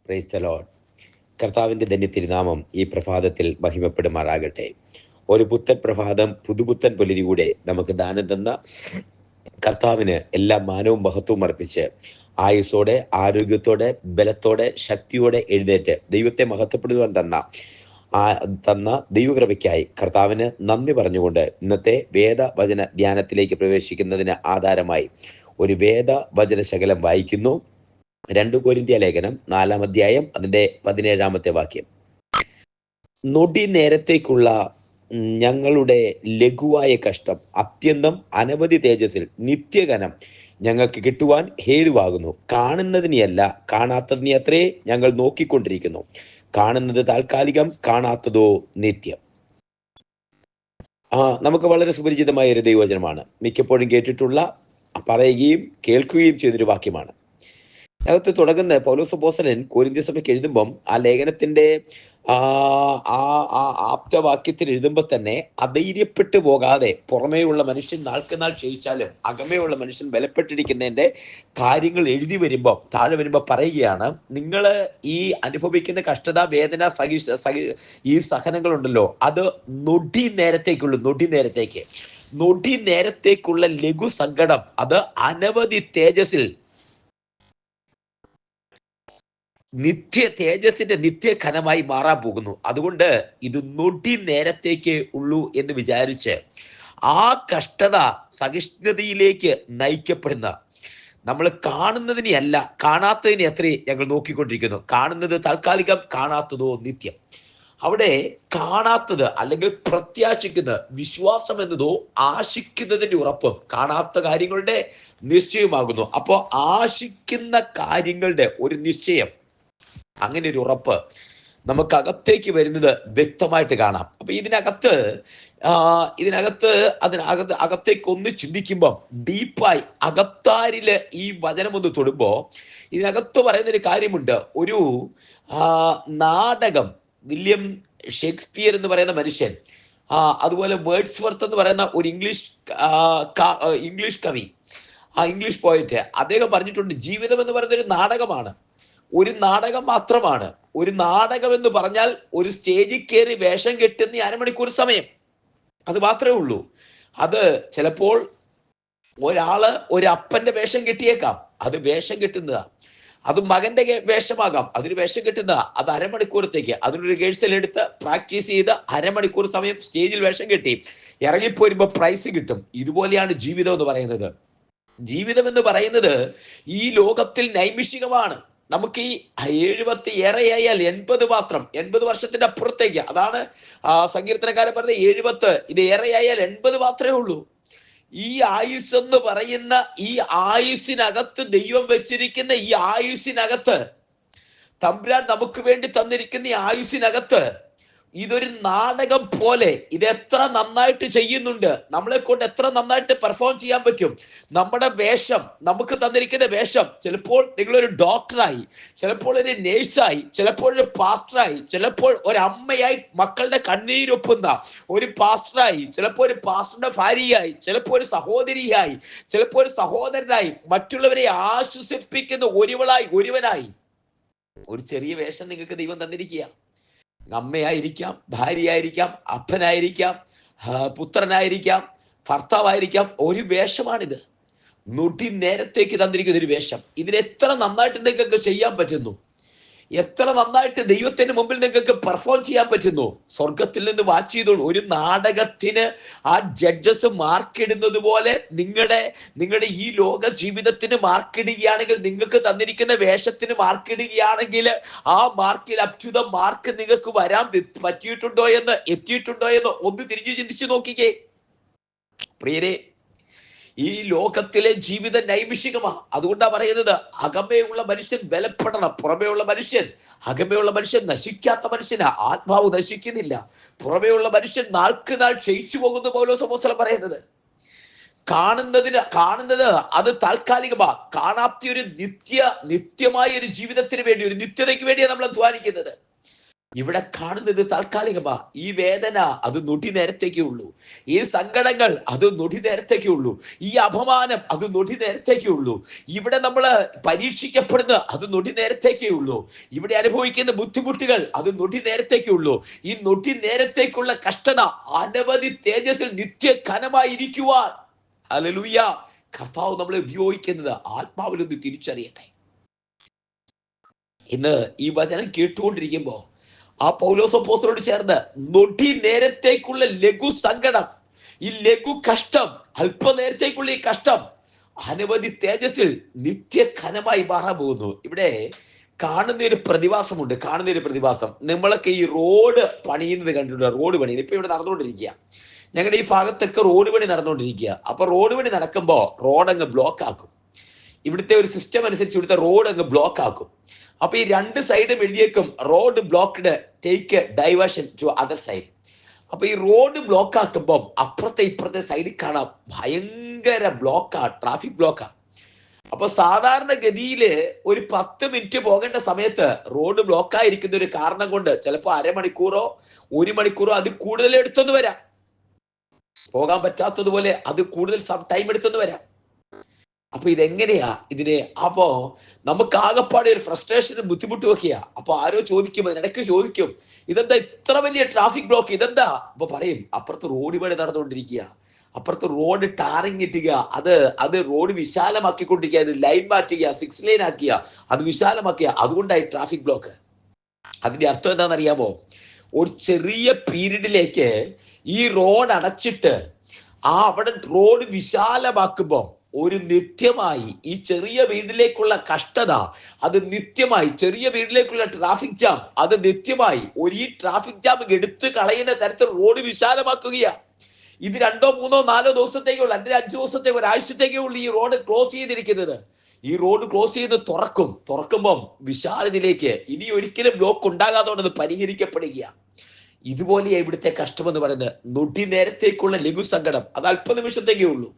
Praise the Lord. കർത്താവിൻ്റെ ധന്യ തിരുനാമം ഈ പ്രഭാതത്തിൽ മഹിമപ്പെടുമാറാകട്ടെ. ഒരു പുത്തൻ പ്രഭാതം, പുതുപുത്തൻ പുലരികൂടെ നമുക്ക് ദാനം തന്ന കർത്താവിന് എല്ലാ മാനവും മഹത്വവും അർപ്പിച്ച് ആയുസ്സോടെ, ആരോഗ്യത്തോടെ, ബലത്തോടെ, ശക്തിയോടെ എഴുന്നേറ്റ് ദൈവത്തെ മഹത്വപ്പെടുവാൻ തന്ന ദൈവകൃപയ്ക്കായി കർത്താവിന് നന്ദി പറഞ്ഞുകൊണ്ട് ഇന്നത്തെ വേദവചന ധ്യാനത്തിലേക്ക് പ്രവേശിക്കുന്നതിന് ആധാരമായി ഒരു വേദവചന ശകലം വായിക്കുന്നു. 2 കൊരിന്ത്യ ലേഖനം 4-ാം അധ്യായം അതിൻ്റെ 17-ാമത്തെ വാക്യം. നൊടി നേരത്തേക്കുള്ള ഞങ്ങളുടെ ലഘുവായ കഷ്ടം അത്യന്തം അനവധി തേജസ്സിൽ നിത്യഘനം ഞങ്ങൾക്ക് കിട്ടുവാൻ ഹേതുവാകുന്നു. കാണുന്നതിനെയല്ല, കാണാത്തതിനെ അത്രേ ഞങ്ങൾ നോക്കിക്കൊണ്ടിരിക്കുന്നു. കാണുന്നത് താൽക്കാലികം, കാണാത്തതോ നിത്യം. നമുക്ക് വളരെ സുപരിചിതമായ ഒരു ദൈവവചനമാണ്. മിക്കപ്പോഴും കേട്ടിട്ടുള്ള, പറയുകയും കേൾക്കുകയും ചെയ്തൊരു വാക്യമാണ്. അകത്ത് തുടങ്ങുന്ന പൗലോസ് അപ്പോസ്തലൻ കൊരിന്ത്യ സഭയ്ക്ക് എഴുതുമ്പം ആ ലേഖനത്തിന്റെ ആപ്തവാക്യത്തിൽ എഴുതുമ്പോൾ തന്നെ അധൈര്യപ്പെട്ടു പോകാതെ, പുറമേയുള്ള മനുഷ്യൻ നാൾക്കുനാൾ ക്ഷയിച്ചാലും അകമേയുള്ള മനുഷ്യൻ ബലപ്പെട്ടിരിക്കുന്നതിന്റെ കാര്യങ്ങൾ എഴുതി വരുമ്പോൾ, താഴെ വരുമ്പോൾ പറയുകയാണ്, നിങ്ങൾ ഈ അനുഭവിക്കുന്ന കഷ്ടത, വേദന, ഈ സഹനങ്ങളുണ്ടല്ലോ, അത് നൊടി നേരത്തേക്കുള്ള ലഘു സങ്കടം, അത് അനവധി തേജസ്സിൽ തേജസ്സിന്റെ നിത്യഘനമായി മാറാൻ പോകുന്നു. അതുകൊണ്ട് ഇത് നൊടി നേരത്തേക്ക് ഉള്ളൂ എന്ന് വിചാരിച്ച് ആ കഷ്ടത സഹിഷ്ണുതയിലേക്ക് നയിക്കപ്പെടുന്ന, നമ്മൾ കാണുന്നതിനെ അല്ല, കാണാത്തതിനെ അത്രേ ഞങ്ങൾ നോക്കിക്കൊണ്ടിരിക്കുന്നു. കാണുന്നത് താൽക്കാലികം, കാണാത്തതോ നിത്യം. അവിടെ കാണാത്തത് അല്ലെങ്കിൽ പ്രത്യാശിക്കുന്ന വിശ്വാസം എന്നതോ ആശിക്കുന്നതിന്റെ ഉറപ്പും കാണാത്ത കാര്യങ്ങളുടെ നിശ്ചയമാകുന്നു. അപ്പോൾ ആശിക്കുന്ന കാര്യങ്ങളുടെ ഒരു നിശ്ചയം, അങ്ങനെ ഒരു ഉറപ്പ് നമുക്കകത്തേക്ക് വരുന്നത് വ്യക്തമായിട്ട് കാണാം. അപ്പൊ അകത്തേക്ക് ഒന്ന് ചിന്തിക്കുമ്പം, ഡീപ്പായി അകത്താരില് ഈ വചനം ഒന്ന് തൊടുമ്പോ ഇതിനകത്ത് പറയുന്നൊരു കാര്യമുണ്ട്. ഒരു നാടകം, വില്യം ഷേക്സ്പിയർ എന്ന് പറയുന്ന മനുഷ്യൻ, അതുപോലെ വേർഡ്സ്വർത്ത് എന്ന് പറയുന്ന ഒരു ഇംഗ്ലീഷ് കവി, ഇംഗ്ലീഷ് പോയറ്റ്, അദ്ദേഹം പറഞ്ഞിട്ടുണ്ട്, ജീവിതം എന്ന് പറയുന്ന ഒരു നാടകമാണ്, ഒരു നാടകം മാത്രമാണ്. ഒരു നാടകം എന്ന് പറഞ്ഞാൽ ഒരു സ്റ്റേജിൽ കയറി വേഷം കെട്ടുന്ന അരമണിക്കൂർ സമയം, അത് മാത്രമേ ഉള്ളൂ. അത് ചിലപ്പോൾ ഒരു അപ്പന്റെ വേഷം കെട്ടിയേക്കാം, അത് വേഷം കെട്ടുന്നതാ. അത് മകന്റെ വേഷമാകാം, അതൊരു വേഷം കെട്ടുന്നതാ. അത് അരമണിക്കൂറത്തേക്ക് അതിനൊരു റിഹേഴ്സൽ എടുത്ത് പ്രാക്ടീസ് ചെയ്ത് അരമണിക്കൂർ സമയം സ്റ്റേജിൽ വേഷം കെട്ടി ഇറങ്ങിപ്പോരുമ്പോൾ പ്രൈസ് കിട്ടും. ഇതുപോലെയാണ് ജീവിതം എന്ന് പറയുന്നത്. ജീവിതം എന്ന് പറയുന്നത് ഈ ലോകത്തിൽ നൈമിഷികമാണ്. നമുക്ക് ഈ 70 ഏറെയായാൽ 80 മാത്രം, 80 വർഷത്തിന്റെ അപ്പുറത്തേക്ക്. അതാണ് സങ്കീർത്തനക്കാരൻ പറഞ്ഞത്, 70 ഇത് ഏറെയായാൽ 80 മാത്രമേ ഉള്ളൂ. ഈ ആയുസ് എന്ന് പറയുന്ന ഈ ആയുസിനകത്ത്, ദൈവം വെച്ചിരിക്കുന്ന ഈ ആയുസിനകത്ത്, തമ്പുരാൻ നമുക്ക് വേണ്ടി തന്നിരിക്കുന്ന ഈ ആയുസിനകത്ത്, ഇതൊരു നാടകം പോലെ ഇത് എത്ര നന്നായിട്ട് ചെയ്യുന്നുണ്ട്, നമ്മളെ കൊണ്ട് എത്ര നന്നായിട്ട് പെർഫോം ചെയ്യാൻ പറ്റും. നമ്മുടെ വേഷം, നമുക്ക് തന്നിരിക്കുന്ന വേഷം, ചിലപ്പോൾ നിങ്ങളൊരു ഡോക്ടറായി, ചിലപ്പോൾ ഒരു നേഴ്സായി, ചിലപ്പോൾ ഒരു പാസ്റ്ററായി, ചിലപ്പോൾ ഒരു അമ്മയായി മക്കളുടെ കണ്ണീരൊപ്പുന്ന ഒരു പാസ്റ്ററായി, ചിലപ്പോൾ ഒരു പാസ്റ്ററുടെ ഭാര്യയായി, ചിലപ്പോൾ ഒരു സഹോദരിയായി, ചിലപ്പോൾ ഒരു സഹോദരനായി, മറ്റുള്ളവരെ ആശ്വസിപ്പിക്കുന്ന ഒരുവനായി ഒരു ചെറിയ വേഷം നിങ്ങൾക്ക് ദൈവം തന്നിരിക്കുക. അമ്മയായിരിക്കാം, ഭാര്യയായിരിക്കാം, അപ്പനായിരിക്കാം, പുത്രനായിരിക്കാം, ഭർത്താവായിരിക്കാം. ഒരു വേഷമാണിത്. നൊടി നേരത്തേക്ക് തന്നിരിക്കുന്ന ഒരു വേഷം. ഇതിന് എത്ര നന്നായിട്ട് നിങ്ങൾക്ക് ചെയ്യാൻ പറ്റുന്നു, എത്ര നന്നായിട്ട് ദൈവത്തിന് മുമ്പിൽ നിങ്ങൾക്ക് പെർഫോം ചെയ്യാൻ പറ്റുന്നു. സ്വർഗത്തിൽ നിന്ന് വാച്ച് ചെയ്തോളൂ. ഒരു നാടകത്തിന് ആ ജഡ്ജസ് മാർക്കിടുന്നത് പോലെ നിങ്ങളുടെ ഈ ലോക ജീവിതത്തിന് മാർക്കിടുകയാണെങ്കിൽ, നിങ്ങൾക്ക് തന്നിരിക്കുന്ന വേഷത്തിന് മാർക്കിടുകയാണെങ്കിൽ, ആ മാർക്കിൽ അപ് ടു ദ മാർക്ക് നിങ്ങൾക്ക് വരാൻ എത്തിയിട്ടുണ്ടോ എന്ന് ഒന്ന് തിരിഞ്ഞു ചിന്തിച്ചു നോക്കിക്കേ പ്രിയരെ. ഈ ലോകത്തിലെ ജീവിതം നൈമിഷികമാണ്. അതുകൊണ്ടാണ് പറയുന്നത്, അകമേയുള്ള മനുഷ്യൻ ബലപ്പെടണം. അകമേയുള്ള മനുഷ്യൻ നശിക്കാത്ത മനുഷ്യനാ, ആത്മാവ് നശിക്കുന്നില്ല. പുറമേയുള്ള മനുഷ്യൻ നാൾക്കുനാൾ ക്ഷയിച്ചു പോകുന്നു പൗലോസ് അപ്പോസ്തലൻ പറയുന്നത്. കാണുന്നത് അത് താൽക്കാലികമാ. കാണാത്ത ഒരു നിത്യമായ ഒരു ജീവിതത്തിന് വേണ്ടി, ഒരു നിത്യതയ്ക്ക് വേണ്ടിയാണ് നമ്മൾ അധ്വാനിക്കുന്നത്. ഇവിടെ കാണുന്നത് താൽക്കാലികമാ. ഈ വേദന അത് നൊടി നേരത്തേക്കേ ഉള്ളൂ. ഈ സങ്കടങ്ങൾ അത് നൊടി നേരത്തേക്കേ ഉള്ളൂ. ഈ അപമാനം അത് നൊടി നേരത്തേക്കേ ഉള്ളൂ. ഇവിടെ നമ്മൾ പരീക്ഷിക്കപ്പെടുന്ന അത് നൊടി നേരത്തേക്കേ ഉള്ളൂ. ഇവിടെ അനുഭവിക്കുന്ന ബുദ്ധിമുട്ടുകൾ അത് നൊടി നേരത്തേക്കേ ഉള്ളൂ. ഈ നൊടി നേരത്തേക്കുള്ള കഷ്ടത അനവധി തേജസ്സിൽ നിത്യ ഘനമായിരിക്കുവാൻ ഹല്ലേലൂയ കർത്താവ് നമ്മളെ ഉപയോഗിക്കുന്നത് ആത്മാവിലൊന്ന് തിരിച്ചറിയട്ടെ. ഇന്ന് ഈ വചനം കേട്ടുകൊണ്ടിരിക്കുമ്പോ ആ പൗലോസ് അപ്പോസ്തലനോട് ചേർന്ന് നൊടി നേരത്തേക്കുള്ള ലഘു സങ്കടം, ഈ ലഘു കഷ്ടം, അല്പനേരത്തേക്കുള്ള ഈ കഷ്ടം അനവധി തേജസ്സിൽ നിത്യഘനമായി മാറാൻ പോകുന്നു. ഇവിടെ കാണുന്ന ഒരു പ്രതിഭാസം. നമ്മളൊക്കെ ഈ റോഡ് പണിയുന്നത് കണ്ടിട്ടുണ്ട്. റോഡ് പണി ഇപ്പൊ ഇവിടെ നടന്നുകൊണ്ടിരിക്കുക. ഞങ്ങളുടെ ഈ ഭാഗത്തൊക്കെ റോഡ് പണി നടന്നുകൊണ്ടിരിക്കുക. അപ്പൊ റോഡ് പണി നടക്കുമ്പോൾ റോഡ് അങ്ങ് ബ്ലോക്ക് ആക്കും. ഇവിടുത്തെ ഒരു സിസ്റ്റം അനുസരിച്ച് ഇവിടുത്തെ റോഡ് അങ്ങ് ബ്ലോക്ക് ആക്കും. അപ്പൊ ഈ രണ്ട് സൈഡും എഴുതിയേക്കും road blocked, take diversion to other side. അപ്പൊ ഈ റോഡ് ബ്ലോക്ക് ആക്കുമ്പം അപ്പുറത്തെ ഇപ്പുറത്തെ സൈഡിൽ കാണാം ഭയങ്കര ബ്ലോക്കാ, ട്രാഫിക് ബ്ലോക്കാ. അപ്പൊ സാധാരണഗതിയില് ഒരു 10 മിനിറ്റ് പോകേണ്ട സമയത്ത് റോഡ് ബ്ലോക്കായിരിക്കുന്ന ഒരു കാരണം കൊണ്ട് ചിലപ്പോ അരമണിക്കൂറോ 1 മണിക്കൂറോ അത് കൂടുതൽ എടുത്തെന്ന് വരാം. പോകാൻ പറ്റാത്തതുപോലെ അത് കൂടുതൽ ടൈം എടുത്തെന്ന് വരാം. അപ്പൊ ഇതെങ്ങനെയാ അപ്പോ നമുക്ക് ആകെപ്പാടെ ഒരു ഫ്രസ്ട്രേഷനും ബുദ്ധിമുട്ടും ഒക്കെയാ. അപ്പൊ ആരോ ചോദിക്കും, അതിനിടയ്ക്ക് ചോദിക്കും, ഇതെന്താ ഇത്ര വലിയ ട്രാഫിക് ബ്ലോക്ക്, ഇതെന്താ? അപ്പൊ പറയും, അപ്പുറത്ത് റോഡ് പണി നടന്നുകൊണ്ടിരിക്കുക, അപ്പുറത്ത് റോഡ് ടാറിങ് ഇട്ടുക, അത് റോഡ് വിശാലമാക്കിക്കൊണ്ടിരിക്കുക, അത് ലൈൻ മാറ്റുക, 6 ലൈൻ ആക്കിയ, അത് വിശാലമാക്കിയ, അതുകൊണ്ടായി ട്രാഫിക് ബ്ലോക്ക്. അതിന്റെ അർത്ഥം എന്താണെന്നറിയാമോ? ഒരു ചെറിയ പീരീഡിലേക്ക് ഈ റോഡ് അടച്ചിട്ട് അവിടെ റോഡ് വിശാലമാക്കുമ്പോൾ ഒരു നിത്യമായി ഈ ചെറിയ വീട്ടിലേക്കുള്ള കഷ്ടത അത് നിത്യമായി, ചെറിയ വീട്ടിലേക്കുള്ള ട്രാഫിക് ജാം അത് നിത്യമായി ഈ ട്രാഫിക് ജാം എടുത്തു കളയുന്ന തരത്തിൽ റോഡ് വിശാലമാക്കുകയാണ്. ഇത് 2, 3, 4 ദിവസത്തേക്കുള്ള, അല്ലെങ്കിൽ 5 ദിവസത്തേക്ക്, ഒരാഴ്ചത്തേക്കുള്ള ഈ റോഡ് ക്ലോസ് ചെയ്തിരിക്കുന്നത്. ഈ റോഡ് ക്ലോസ് ചെയ്ത് തുറക്കുമ്പം വിശാലതയിലേക്ക് ഇനി ഒരിക്കലും ബ്ലോക്ക് ഉണ്ടാകാതെ പരിഹരിക്കപ്പെടുക. ഇതുപോലെയാ ഇവിടുത്തെ കഷ്ടമെന്ന് പറയുന്നത്. നൊടി നേരത്തേക്കുള്ള ലഘു സങ്കടം അത് അല്പനിമിഷത്തേക്കേ ഉള്ളൂ,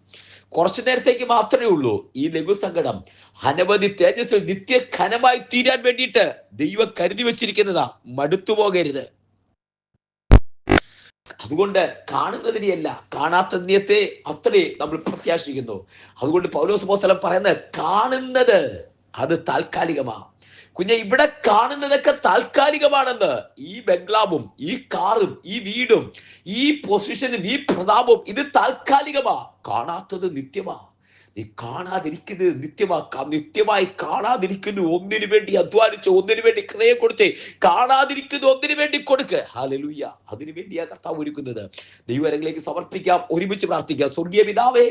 കുറച്ചു നേരത്തേക്ക് മാത്രമേ ഉള്ളൂ. ഈ ലഘു സങ്കടം അനവധി തേജസ്സിൽ നിത്യഘനമായി തീരാൻ വേണ്ടിയിട്ട് ദൈവം കരുതി വെച്ചിരിക്കുന്നതാ. മടുത്തു പോകരുത്. അതുകൊണ്ട് കാണുന്നതിനെയല്ല, കാണാത്തതിനെ അത്രേ നമ്മൾ പ്രത്യാശിക്കുന്നു. അതുകൊണ്ട് പൗലോസ് അപ്പോസ്തലൻ പറയുന്നത് കാണുന്നത് അത് താൽക്കാലികമാ. കുഞ്ഞെ, ഇവിടെ കാണുന്നതൊക്കെ താൽക്കാലികമാണെന്ന്. ഈ ബംഗ്ലാവും ഈ കാറും ഈ വീടും ഈ പൊസിഷനും ഈ പ്രതാപവും ഇത് താൽക്കാലികമാ. കാണാത്തത് നിത്യമാ. നീ കാണാതിരിക്കുന്നത് നിത്യമായി കാണാതിരിക്കുന്നു ഒന്നിനു വേണ്ടി അധ്വാനിച്ച്, ഒന്നിനു വേണ്ടി ഹൃദയം കൊടുത്ത് കാണാതിരിക്കുന്നു ഒന്നിനു വേണ്ടി കൊടുക്ക്. ഹല്ലേലൂയ. അതിനു വേണ്ടിയാ കർത്താവ് ഒരുക്കുന്നത്. ദൈവകരങ്ങളിലേക്ക് സമർപ്പിക്കാം, ഒരുമിച്ച് പ്രാർത്ഥിക്കാം. സ്വർഗീയ പിതാവേ,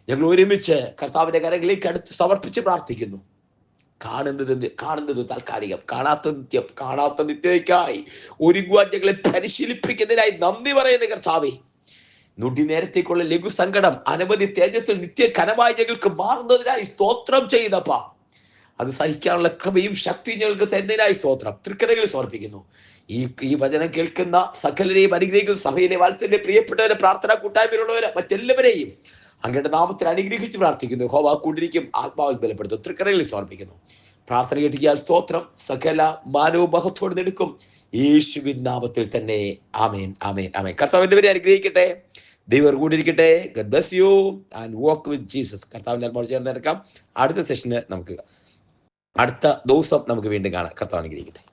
ഞങ്ങൾ ഒരുമിച്ച് കർത്താവിന്റെ കരങ്ങളിലേക്ക് അടുത്ത് സമർപ്പിച്ച് പ്രാർത്ഥിക്കുന്നു. കാണുന്നത് താൽക്കാലികം, കാണാത്ത നിത്യതയ്ക്കായി ഒരുങ്ങുവാൻ ഞങ്ങളെ പരിശീലിപ്പിക്കുന്നതിനായി നന്ദി പറയുന്ന കർത്താവേ, നൊടി നേരത്തേക്കുള്ള ലഘു സങ്കടം അനവധി തേജസ്സിൽ നിത്യഘനമായി ഞങ്ങൾക്ക് മാറുന്നതിനായി സ്തോത്രം ചെയ്തപ്പാ. അത് സഹിക്കാനുള്ള കൃപയും ശക്തിയും ഞങ്ങൾക്ക് തരുന്നതിനായി സ്തോത്രം. തൃക്കരകളിൽ സമർപ്പിക്കുന്നു. ഈ വചനം കേൾക്കുന്ന സകലരെയും അനുഗ്രഹിക്കുന്ന സഭയിലെ വാത്സല്യ പ്രിയപ്പെട്ടവരെ, പ്രാർത്ഥനാ കൂട്ടായ്മയിലുള്ളവരെ, മറ്റെല്ലാവരെയും അങ്ങയുടെ നാമത്തിൽ അനുഗ്രഹിച്ച് പ്രാർത്ഥിക്കുന്നു. യഹോവ കൂടിരിക്കും, ആത്മാവിൽ ബലപ്പെടുത്തും. തൃക്കരകളിൽ സമർപ്പിക്കുന്നു. പ്രാർത്ഥന കേട്ടിയാൽ സ്തോത്രം. സകല മാനവും മഹത്വത്തോടെ എടുക്കും യേശുവിൻ നാമത്തിൽ തന്നെ. ആമേൻ, ആമേൻ, ആമേൻ. കർത്താവിന്റെ പേരെ അനുഗ്രഹിക്കട്ടെ. ദൈവം കൂടിയിരിക്കട്ടെ. God bless you and walk with Jesus. കർത്താവിന്റെ ആത്മാവ് ചേർന്ന് നടക്കാം. അടുത്ത സെഷന് അടുത്ത ദിവസം നമുക്ക് വീണ്ടും കാണാം. കർത്താവ് അനുഗ്രഹിക്കട്ടെ.